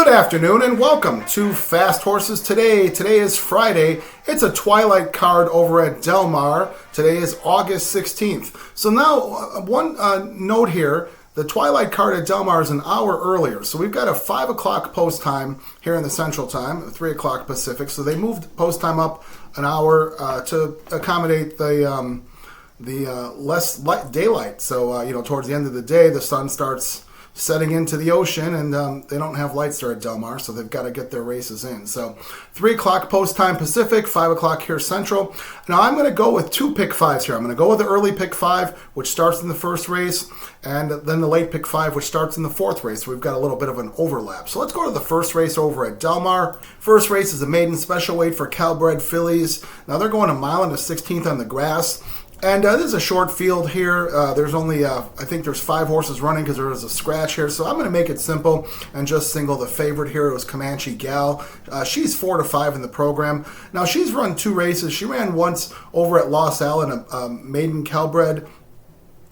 Good afternoon and welcome to Fast Horses Today. Today is Friday. It's a twilight card over at Del Mar. Today is August 16th. So now one note here. The twilight card at Del Mar is an hour earlier. So we've got a 5 o'clock post time here in the Central Time, 3 o'clock Pacific. So they moved post time up an hour to accommodate the less daylight. So, towards the end of the day, the sun starts setting into the ocean, and they don't have lights there at Del Mar, so they've got to get their races in. So 3 o'clock post time Pacific, 5 o'clock here Central. Now I'm going to go with two pick fives here. I'm going to go with the early pick five, which starts in the first race, and then the late pick five, which starts in the fourth race. So we've got a little bit of an overlap. So let's go to the first race over at Del Mar. First race is a maiden special weight for Calbred fillies. Now they're going a mile and a 16th on the grass. And this is a short field here. There's only, I think there's 5 horses running because there is a scratch here. So I'm going to make it simple and just single the favorite here. It was Comanche Gal. She's 4 to 5 in the program. Now she's run 2 races. She ran once over at Los Al, a maiden Calbred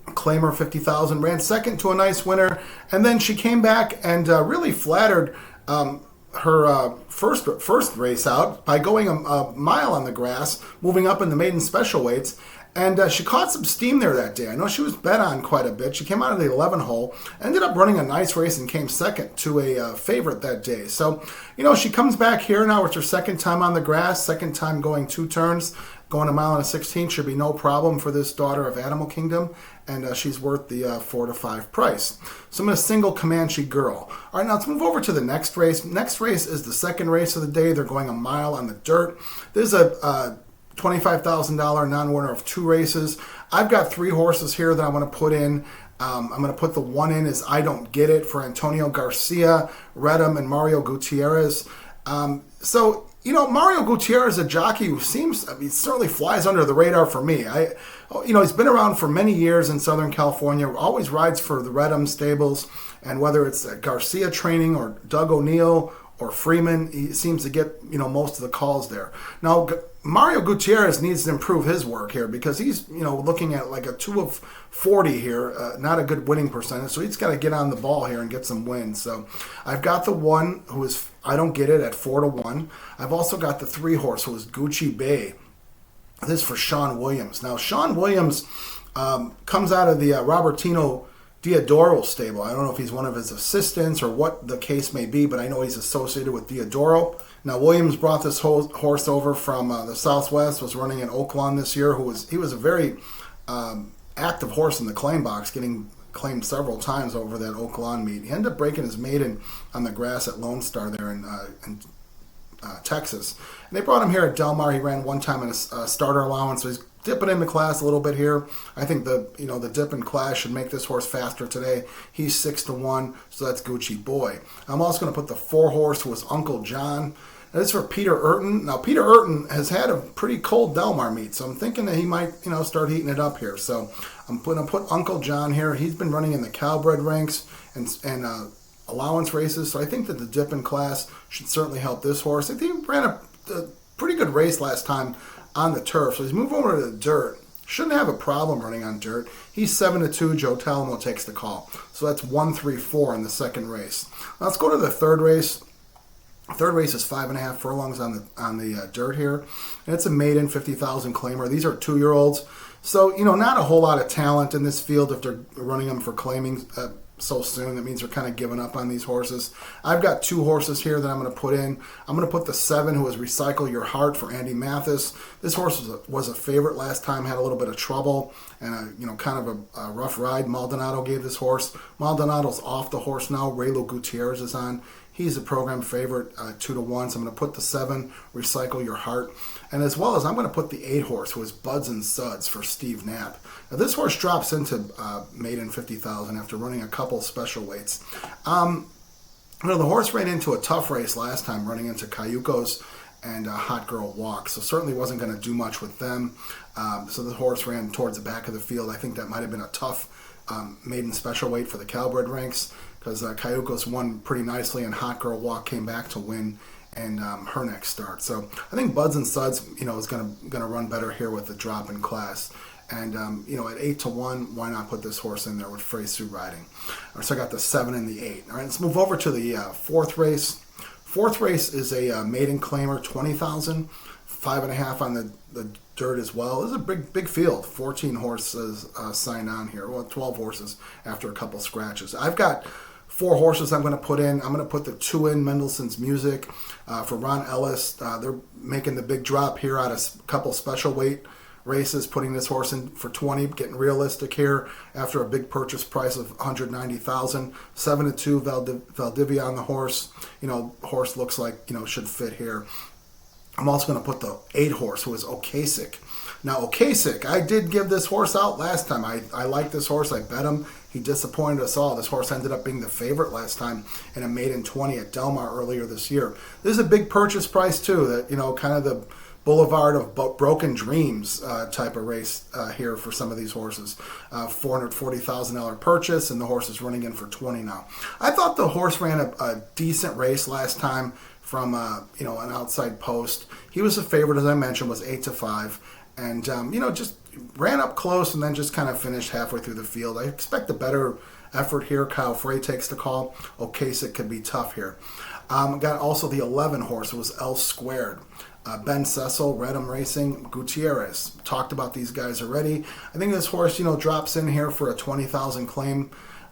claimer 50,000. Ran second to a nice winner. And then she came back and really flattered her first race out by going a mile on the grass, moving up in the maiden special weights. And she caught some steam there that day. I know she was bet on quite a bit. She came out of the 11 hole, ended up running a nice race and came second to a favorite that day. So, she comes back here now. It's her second time on the grass, second time going 2 turns, going a mile and a 16. Should be no problem for this daughter of Animal Kingdom. And she's worth the 4 to 5 price. So I'm going to single Comanche Girl. All right, now let's move over to the next race. Next race is the second race of the day. They're going a mile on the dirt. There's a $25,000 non-winner of 2 races. I've got 3 horses here that I'm going to put in. I'm going to put the one in as I Don't Get It for Antonio Garcia, Redham, and Mario Gutierrez. Mario Gutierrez, a jockey who certainly flies under the radar for me. He's been around for many years in Southern California, always rides for the Redham stables, and whether it's Garcia training or Doug O'Neill or Freeman, he seems to get, most of the calls there. Now, Mario Gutierrez needs to improve his work here because he's, looking at like a 2 of 40 here, not a good winning percentage. So he's got to get on the ball here and get some wins. So I've got the one who is I Don't Get It at 4 to 1. I've also got the 3 horse who is Gucci Bay. This is for Sean Williams. Now, Sean Williams comes out of the Robertino Diodoro stable. I don't know if he's one of his assistants or what the case may be, but I know he's associated with Diodoro. Now, Williams brought this horse over from the Southwest, was running in Oaklawn this year. He was a very active horse in the claim box, getting claimed several times over that Oaklawn meet. He ended up breaking his maiden on the grass at Lone Star there in Texas. And they brought him here at Del Mar. He ran one time in a starter allowance, so he's dipping in the class a little bit here. I think the dip in class should make this horse faster today. He's 6 to 1, so that's Gucci Boy. I'm also going to put the 4 horse who was Uncle John. This is for Peter Urton. Now, Peter Urton has had a pretty cold Del Mar meet, so I'm thinking that he might, start heating it up here. So I'm going to put Uncle John here. He's been running in the Calbred ranks and allowance races, so I think that the dip in class should certainly help this horse. I think he ran a pretty good race last time on the turf, so he's moved over to the dirt. Shouldn't have a problem running on dirt. He's 7 to 2. Joe Talamo takes the call. So that's 1, 3, 4 in the second race. Now let's go to the third race. Third race is 5.5 furlongs on the dirt here, and it's a maiden 50,000 claimer. These are 2-year-olds, so not a whole lot of talent in this field if they're running them for claiming so soon. That means they're kind of giving up on these horses. I've got 2 horses here that I'm going to put in. I'm going to put the 7 who is Recycle Your Heart for Andy Mathis. This horse was a favorite last time, had a little bit of trouble and kind of a rough ride. Maldonado gave this horse. Maldonado's off the horse now. Raylo Gutierrez is on. He's a program favorite, 2 to 1. So I'm going to put the 7, Recycle Your Heart. And as well as I'm going to put the 8 horse, who is Buds and Suds for Steve Knapp. Now this horse drops into maiden 50,000 after running a couple special weights. The horse ran into a tough race last time, running into Cayucos and Hot Girl Walk. So certainly wasn't going to do much with them. So the horse ran towards the back of the field. I think that might have been a tough maiden special weight for the Calbred ranks, because Cayucos won pretty nicely and Hot Girl Walk came back to win and her next start. So I think Buds and Suds, is going to run better here with the drop in class. And, at 8 to 1, why not put this horse in there with Frey Sue riding? So I got the 7 and the 8. All right, let's move over to the fourth race. Fourth race is a maiden claimer, 20,000, 5.5 on the dirt as well. This is a big field. 14 horses signed on here. Well, 12 horses after a couple scratches. I've got 4 horses I'm going to put in. I'm going to put the 2 in Mendelssohn's Music for Ron Ellis. They're making the big drop here out of a couple special weight races, putting this horse in for 20, getting realistic here after a big purchase price of 190,000. 7-2 Valdivia on the horse. Horse looks like should fit here. I'm also going to put the 8 horse, who is Okasik. Now, Okasik, I did give this horse out last time. I like this horse. I bet him. He disappointed us all. This horse ended up being the favorite last time in a maiden 20 at Del Mar earlier this year. This is a big purchase price, too, that, kind of the Boulevard of Broken Dreams type of race here for some of these horses. $440,000 purchase, and the horse is running in for 20 now. I thought the horse ran a decent race last time from an outside post. He was a favorite, as I mentioned, was 8-5, and just ran up close and then just kind of finished halfway through the field. I expect a better effort here. Kyle Frey takes the call. Okasik could be tough here. Got also the 11 horse. It was L Squared. Ben Cecil, Redham Racing, Gutierrez. Talked about these guys already. I think this horse, drops in here for a 20,000 claim.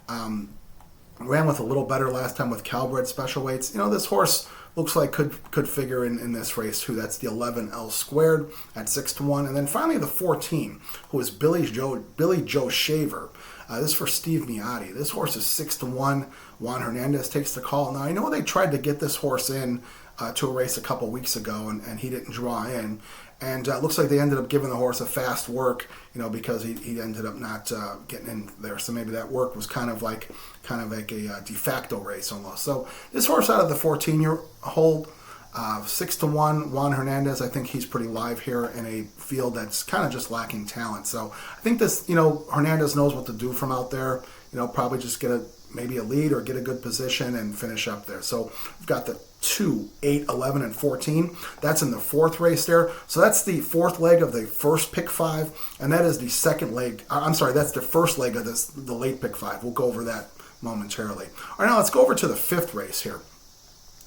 Ran with a little better last time with Calbred special weights. This horse looks like could figure in this race too. That's the 11 L Squared at 6-1. And then finally the 14, who is Billy Joe Shaver. This is for Steve Miotti. This horse is 6-1. Juan Hernandez takes the call. Now, I know they tried to get this horse in to a race a couple weeks ago, and he didn't draw in. And it looks like they ended up giving the horse a fast work, because he ended up not getting in there. So maybe that work was kind of like a de facto race almost. So this horse out of the 14-year-old, 6-1, Juan Hernandez, I think he's pretty live here in a field that's kind of just lacking talent. So I think this, Hernandez knows what to do from out there. Probably just get maybe a lead or get a good position and finish up there. So we've got the 2, 8, 11, and 14. That's in the 4th race there. So that's the 4th leg of the first pick 5, and that is the second leg. That's the first leg of the late pick 5. We'll go over that momentarily. All right, now let's go over to the 5th race here.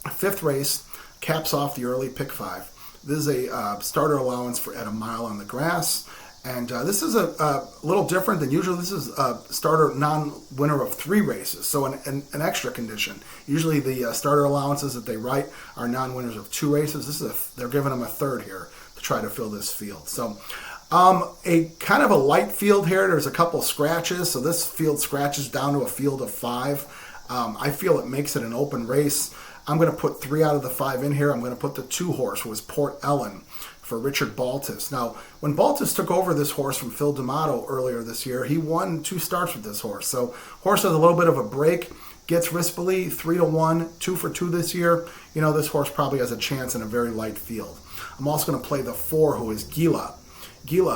5th race caps off the early pick 5. This is a starter allowance at a mile on the grass. And this is a little different than usual. This is a starter non-winner of 3 races, so an extra condition. Usually the starter allowances that they write are non-winners of 2 races. They're giving them a 3rd here to try to fill this field. So a kind of a light field here. There's a couple scratches, so this field scratches down to a field of 5. I feel it makes it an open race. I'm going to put 3 out of the 5 in here. I'm going to put the 2 horse, who is Port Ellen, for Richard Baltus. Now, when Baltus took over this horse from Phil D'Amato earlier this year, he won 2 starts with this horse. So horse has a little bit of a break, gets Rispoli 3-1, 2 for 2 this year. This horse probably has a chance in a very light field. I'm also going to play the 4, who is Gila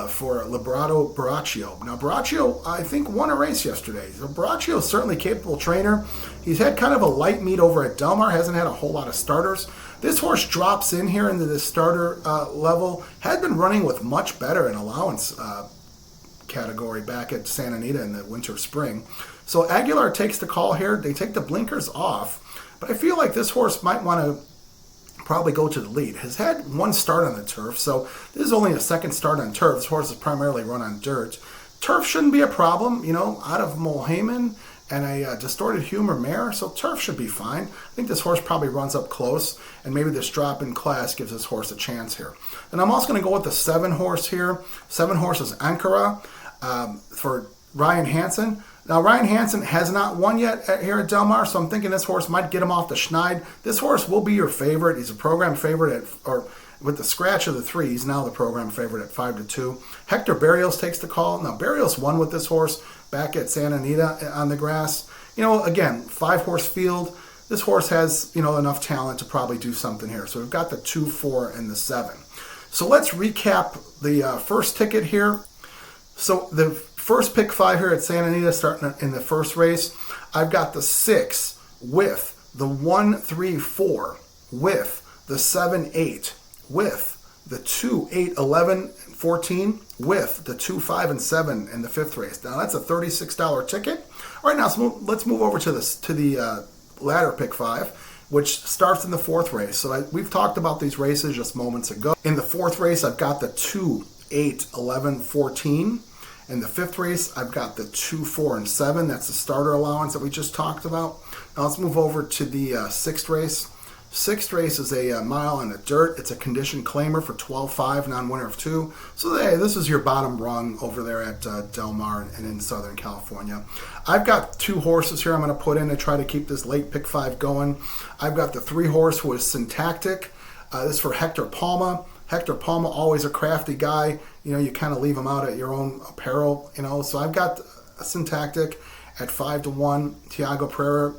for Liberato Baraccio. Now, Baraccio, I think, won a race yesterday. So Baraccio is certainly a capable trainer. He's had kind of a light meet over at Del Mar, hasn't had a whole lot of starters. This horse drops in here into the starter level. Had been running with much better in allowance category back at Santa Anita in the winter spring. So Aguilar takes the call here. They take the blinkers off. But I feel like this horse might want to probably go to the lead. Has had 1 start on the turf, so this is only a 2nd start on turf. This horse is primarily run on dirt. Turf shouldn't be a problem, out of Mulheyman and a distorted humor mare, so turf should be fine. I think this horse probably runs up close, and maybe this drop in class gives this horse a chance here. And I'm also going to go with the 7 horse here. 7 horse is Ankara for Ryan Hansen. Now, Ryan Hansen has not won yet here at Del Mar, so I'm thinking this horse might get him off the schneid. This horse will be your favorite. He's a program favorite with the scratch of the 3. He's now the program favorite at 5-2. Hector Barrios takes the call. Now, Barrios won with this horse back at Santa Anita on the grass. Again, 5 horse field. This horse has, enough talent to probably do something here. So we've got the 2, 4, and the 7. So let's recap the first ticket here. So the first pick 5 here at Santa Anita starting in the first race. I've got the 6 with the 1, 3, 4 with the 7, 8 with the 2, 8, 11, 14 with the 2, 5, and 7 in the 5th race. Now that's a $36 ticket. All right, now let's move over to the ladder pick 5. which starts in the fourth race. So we've talked about these races just moments ago. In the fourth race, I've got the 2, 8, 11, 14. In the fifth race, I've got the 2, 4, and 7. That's the starter allowance that we just talked about. Now let's move over to the sixth race. Sixth race is a mile on the dirt. It's a condition claimer for 12.5, non-winner of 2. So hey, this is your bottom rung over there at Del Mar and in Southern California. I've got 2 horses here I'm going to put in to try to keep this late pick 5 going. I've got the 3 horse who is Syntactic. This is for Hector Palma. Hector Palma, always a crafty guy. You know, you kind of leave him out at your own peril, you know. So I've got a Syntactic at 5-1. Tiago Pereira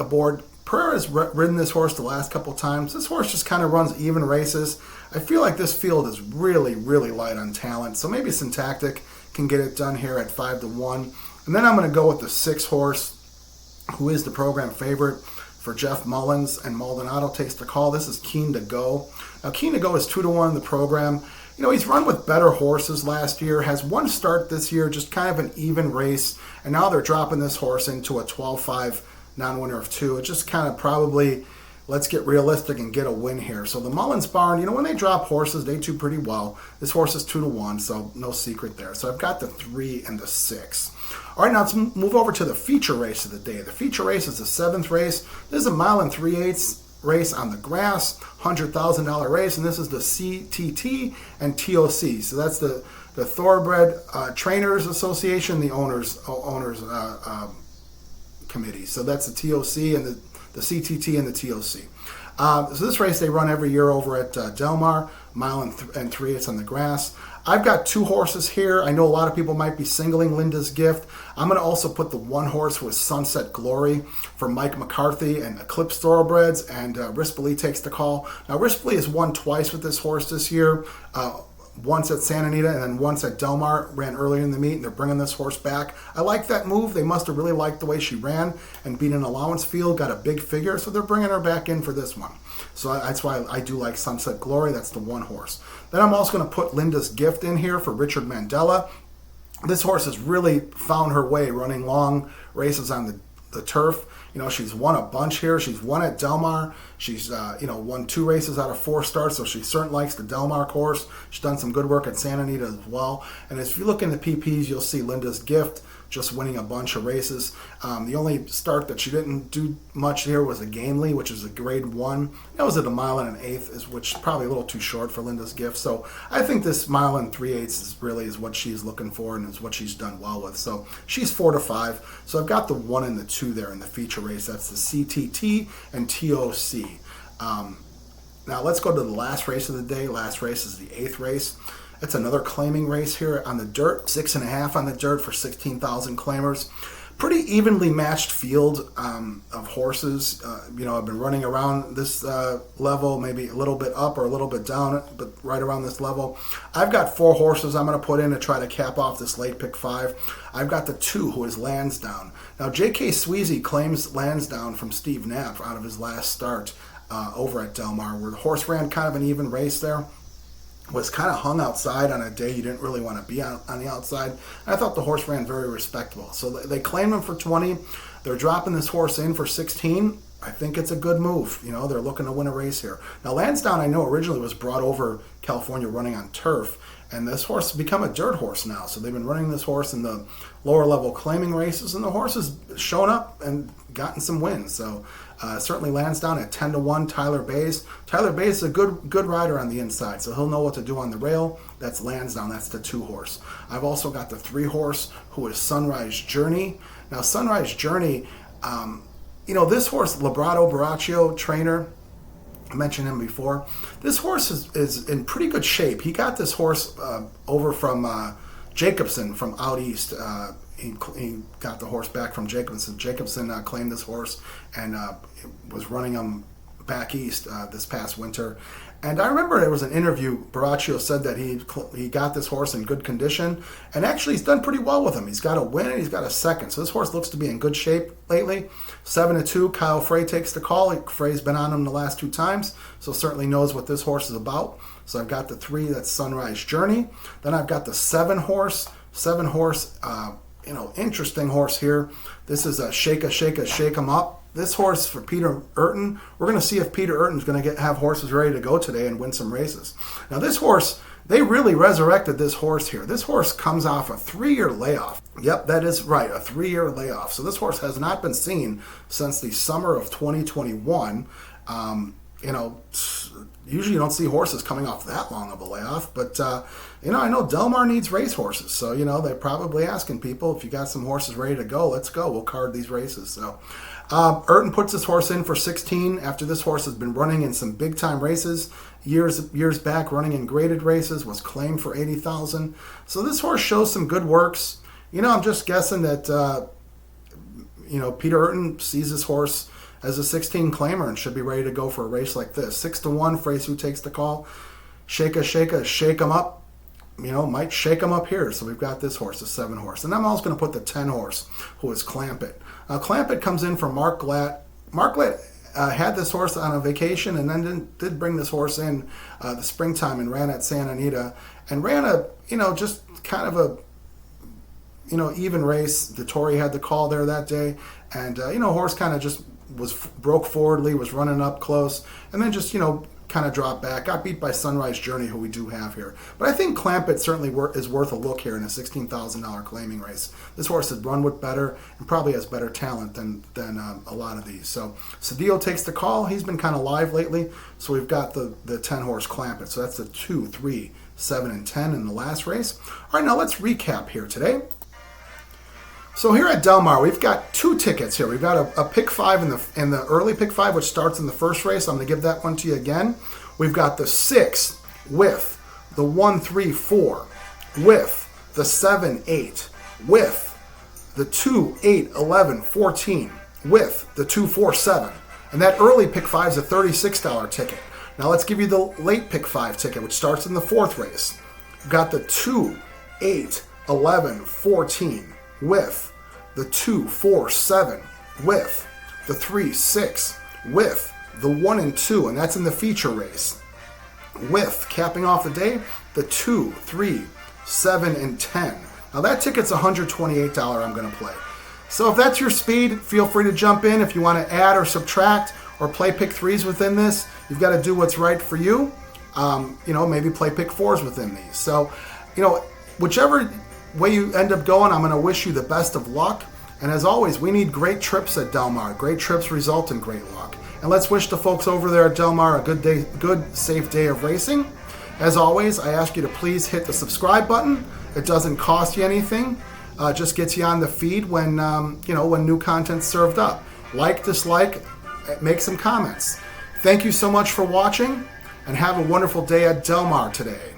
aboard. Pereira has ridden this horse the last couple times. This horse just kind of runs even races. I feel like this field is really, really light on talent. So maybe Syntactic can get it done here at 5-1. And then I'm going to go with the 6 horse, who is the program favorite for Jeff Mullins, and Maldonado takes the call. This is Keen to Go. Now, Keen to Go is 2-1 in the program. You know, he's run with better horses last year, has one start this year, just kind of an even race, and now they're dropping this horse into a 12.5 non-winner of 2. It just kind of probably, let's get realistic and get a win here. So the Mullins barn, you know, when they drop horses, they do pretty well. This horse is 2-1, so no secret there. So I've got the 3 and the 6. All right, now let's move over to the feature race of the day. The feature race is the 7th race. This is a 1 3/8 race on the grass, $100,000 race, and this is the CTT and TOC. So that's the Thoroughbred Trainers Association, the owners committee. So that's the TOC and the CTT and the TOC. So this race they run every year over at Del Mar, 1 3/8 on the grass. I've got 2 horses here. I know a lot of people might be singling Linda's Gift. I'm going to also put the 1 horse with Sunset Glory for Mike McCarthy and Eclipse Thoroughbreds, and Rispoli takes the call. Now, Rispoli has won twice with this horse this year. Once at Santa Anita and then once at Del Mar, ran earlier in the meet, and they're bringing this horse back. I like that move. They must have really liked the way she ran and beat an allowance field, got a big figure, so they're bringing her back in for this one. So that's why I do like Sunset Glory. That's the 1 horse. Then I'm also going to put Linda's Gift in here for Richard Mandela. This horse has really found her way running long races on the turf. You know, she's won a bunch here. She's won at Del Mar. She's, won 2 races out of 4 starts, so she certainly likes the Del Mar course. She's done some good work at Santa Anita as well. And if you look in the PPs, you'll see Linda's Gift just winning a bunch of races. The only start that she didn't do much here was a Gamely, which is a grade 1. That was at 1 1/8, which is probably a little too short for Linda's Gift. So I think this 1 3/8 is what she's looking for and is what she's done well with. So she's 4-5. So I've got the 1 and the 2 there in the feature race. That's the CTT and TOC. Now let's go to the last race of the day. Last race is the 8th race. It's another claiming race here on the dirt, 6.5 on the dirt for 16,000 claimers. Pretty evenly matched field of horses. I've been running around this level, maybe a little bit up or a little bit down, but right around this level. I've got 4 horses I'm going to put in to try to cap off this late pick 5. I've got the 2, who is Lansdowne. Now, J.K. Sweezy claims Lansdowne from Steve Knapp out of his last start over at Del Mar, where the horse ran kind of an even race there. Was kind of hung outside on a day you didn't really want to be on the outside. I thought the horse ran very respectable. So they claimed him for 20. They're dropping this horse in for 16. I think it's a good move. You know, they're looking to win a race here. Now, Lansdowne, I know, originally was brought over California running on turf, and this horse has become a dirt horse now. So they've been running this horse in the lower level claiming races, and the horse has shown up and gotten some wins. So certainly Lansdowne at 10-1. Tyler Bays. Tyler Bays is a good rider on the inside, so he'll know what to do on the rail. That's Lansdowne. That's the 2 horse. I've also got the 3 horse, who is Sunrise Journey. Now, Sunrise Journey, this horse, Labrado Baraccio trainer, I mentioned him before. This horse is in pretty good shape. He got this horse over from Jacobson from out east. He got the horse back from Jacobson. Jacobson claimed this horse and was running him back east this past winter. And I remember there was an interview, Baraccio said that he got this horse in good condition, and actually he's done pretty well with him. He's got a win and he's got a second. So this horse looks to be in good shape lately. 7-2, Kyle Frey takes the call. Frey's been on him the last 2 times, so certainly knows what this horse is about. So I've got the 3, that's Sunrise Journey. Then I've got the 7 horse. 7 horse, interesting horse here. This is a Shake 'em Up. this horse for Peter Eurton, we're going to see if Peter Eurton's going to have horses ready to go today and win some races. Now this horse, they really resurrected this horse here. This horse comes off a 3-year layoff. Yep, that is right, a 3-year layoff. So this horse has not been seen since the summer of 2021. Usually you don't see horses coming off that long of a layoff, but I know Del Mar needs race horses, so they're probably asking people, if you got some horses ready to go, let's go. We'll card these races. So Eurton puts this horse in for 16 after this horse has been running in some big time races years back, running in graded races, was claimed for 80,000. So this horse shows some good works. I'm just guessing that Peter Eurton sees this horse as a 16 claimer and should be ready to go for a race like this. 6-1, Phrase Who Takes the Call. Shake him up. Might shake him up here. So we've got this horse, the 7 horse. And I'm also going to put the 10 horse, who is Clampett. Clampett comes in from Mark Glatt. Mark Glatt had this horse on a vacation and then did bring this horse in the springtime and ran at Santa Anita. And ran a, just kind of a, even race. Dettori had the call there that day. And, horse kind of just broke forwardly, was running up close, and then just, kind of dropped back. Got beat by Sunrise Journey, who we do have here. But I think Clampett certainly is worth a look here in a $16,000 claiming race. This horse has run with better and probably has better talent than a lot of these. So Cedillo Takes the Call. He's been kind of live lately. So we've got the 10 horse Clampett. So that's the 2, 3, 7, and 10 in the last race. All right, now let's recap here today. So here at Del Mar, we've got 2 tickets here. We've got a pick 5 in the early pick 5, which starts in the first race. I'm going to give that one to you again. We've got the 6 with the 1, 3, 4, with the 7, 8, with the 2, 8, 11, 14, with the 2, 4, 7. And that early pick 5 is a $36 ticket. Now let's give you the late pick 5 ticket, which starts in the 4th race. We've got the 2, 8, 11, 14, with the 2, 4, 7, with the 3, 6, with the 1 and 2, and that's in the feature race. With, capping off the day, the 2, 3, 7, and 10. Now that ticket's $128 I'm going to play. So if that's your speed, feel free to jump in. If you want to add or subtract or play pick 3s within this, you've got to do what's right for you. Maybe play pick 4s within these. So, whichever way you end up going, I'm going to wish you the best of luck. And as always, we need great trips at Del Mar. Great trips result in great luck. And let's wish the folks over there at Del Mar a good, safe day of racing. As always, I ask you to please hit the subscribe button. It doesn't cost you anything. Just gets you on the feed when when new content's served up. Like, dislike, make some comments. Thank you so much for watching, and have a wonderful day at Del Mar today.